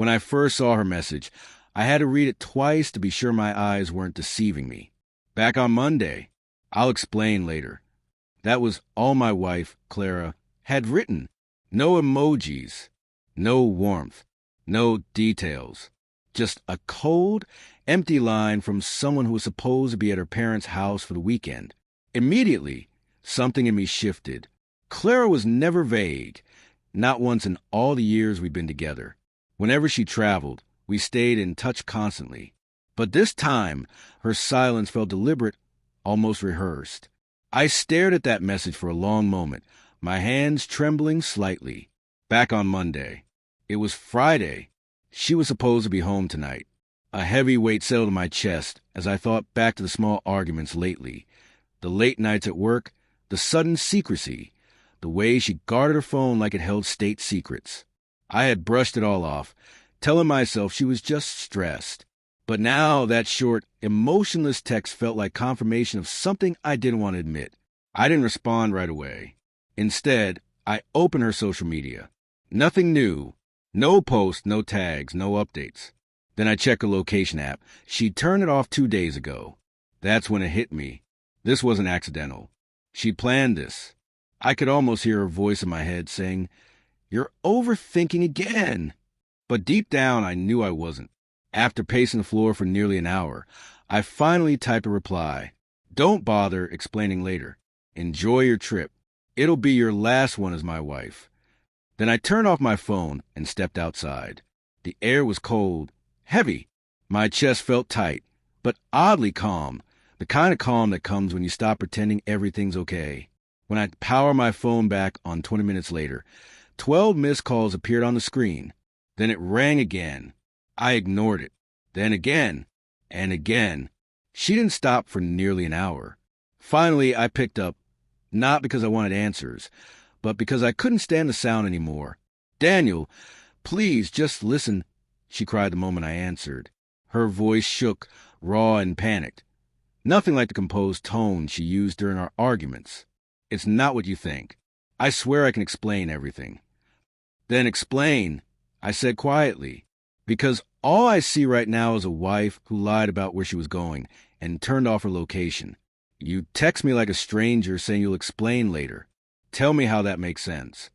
When I first saw her message, I had to read it twice to be sure my eyes weren't deceiving me. Back on Monday. I'll explain later. That was all my wife, Clara, had written. No emojis, no warmth, no details. Just a cold, empty line from someone who was supposed to be at her parents' house for the weekend. Immediately, something in me shifted. Clara was never vague, not once in all the years we'd been together. Whenever she traveled, we stayed in touch constantly. But this time, her silence felt deliberate, almost rehearsed. I stared at that message for a long moment, my hands trembling slightly. Back on Monday. It was Friday. She was supposed to be home tonight. A heavy weight settled in my chest as I thought back to the small arguments lately. The late nights at work, the sudden secrecy, the way she guarded her phone like it held state secrets. I had brushed it all off, telling myself she was just stressed. But now that short, emotionless text felt like confirmation of something I didn't want to admit. I didn't respond right away. Instead, I opened her social media. Nothing new. No posts, no tags, no updates. Then I checked her location app. She'd turned it off 2 days ago. That's when it hit me. This wasn't accidental. She planned this. I could almost hear her voice in my head saying, "You're overthinking again." But deep down, I knew I wasn't. After pacing the floor for nearly an hour, I finally typed a reply. "Don't bother explaining later. Enjoy your trip. It'll be your last one as my wife." Then I turned off my phone and stepped outside. The air was cold, heavy. My chest felt tight, but oddly calm, the kind of calm that comes when you stop pretending everything's okay. When I power my phone back on 20 minutes later, 12 missed calls appeared on the screen. Then it rang again. I ignored it. Then again, and again. She didn't stop for nearly an hour. Finally, I picked up, not because I wanted answers, but because I couldn't stand the sound anymore. "Daniel, please, just listen," she cried the moment I answered. Her voice shook, raw and panicked. Nothing like the composed tone she used during our arguments. "It's not what you think. I swear I can explain everything." "Then explain," I said quietly, "because all I see right now is a wife who lied about where she was going and turned off her location. You text me like a stranger saying you'll explain later. Tell me how that makes sense."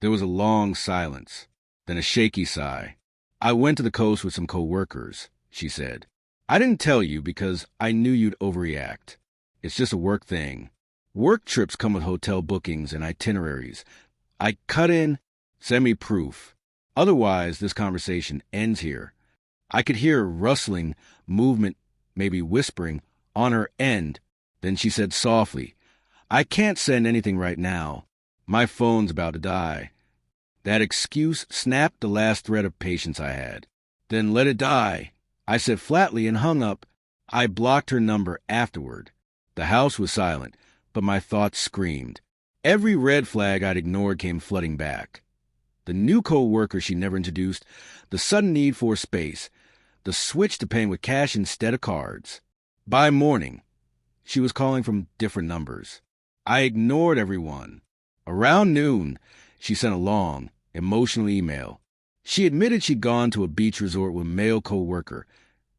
There was a long silence, then a shaky sigh. "I went to the coast with some co-workers," she said. "I didn't tell you because I knew you'd overreact. It's just a work thing. Work trips come with hotel bookings and itineraries. I cut in, send me proof. Otherwise, this conversation ends here." I could hear rustling, movement, maybe whispering, on her end. Then she said softly, "I can't send anything right now. My phone's about to die." That excuse snapped the last thread of patience I had. "Then let it die," I said flatly and hung up. I blocked her number afterward. The house was silent, but my thoughts screamed. Every red flag I'd ignored came flooding back. The new co-worker she never introduced, the sudden need for space, the switch to paying with cash instead of cards. By morning, she was calling from different numbers. I ignored everyone. Around noon, she sent a long, emotional email. She admitted she'd gone to a beach resort with a male co-worker,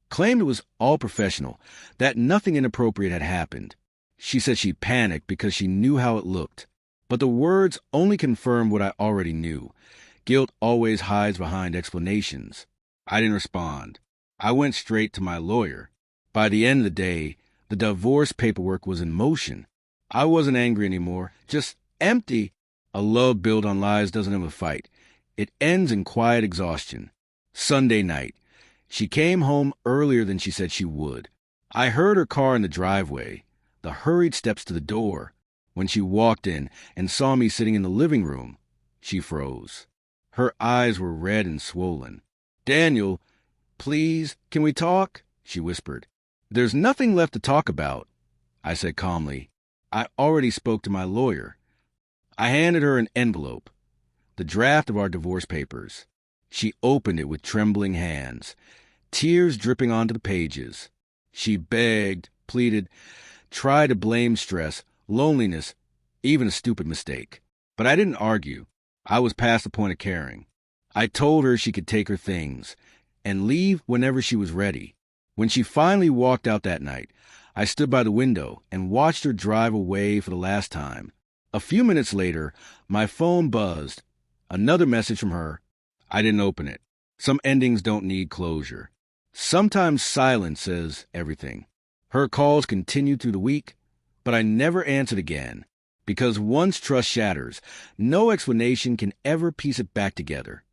claimed it was all professional, that nothing inappropriate had happened. She said she panicked because she knew how it looked. But the words only confirmed what I already knew. Guilt always hides behind explanations. I didn't respond. I went straight to my lawyer. By the end of the day, the divorce paperwork was in motion. I wasn't angry anymore, just empty. A love built on lies doesn't have a fight. It ends in quiet exhaustion. Sunday night. She came home earlier than she said she would. I heard her car in the driveway, the hurried steps to the door. When she walked in and saw me sitting in the living room, she froze. Her eyes were red and swollen. "Daniel, please, can we talk?" she whispered. "There's nothing left to talk about," I said calmly. "I already spoke to my lawyer." I handed her an envelope, the draft of our divorce papers. She opened it with trembling hands, tears dripping onto the pages. She begged, pleaded, tried to blame stress, loneliness, even a stupid mistake. But I didn't argue. I was past the point of caring. I told her she could take her things and leave whenever she was ready. When she finally walked out that night, I stood by the window and watched her drive away for the last time. A few minutes later, my phone buzzed. Another message from her. I didn't open it. Some endings don't need closure. Sometimes silence says everything. Her calls continued through the week, but I never answered again, because once trust shatters, no explanation can ever piece it back together.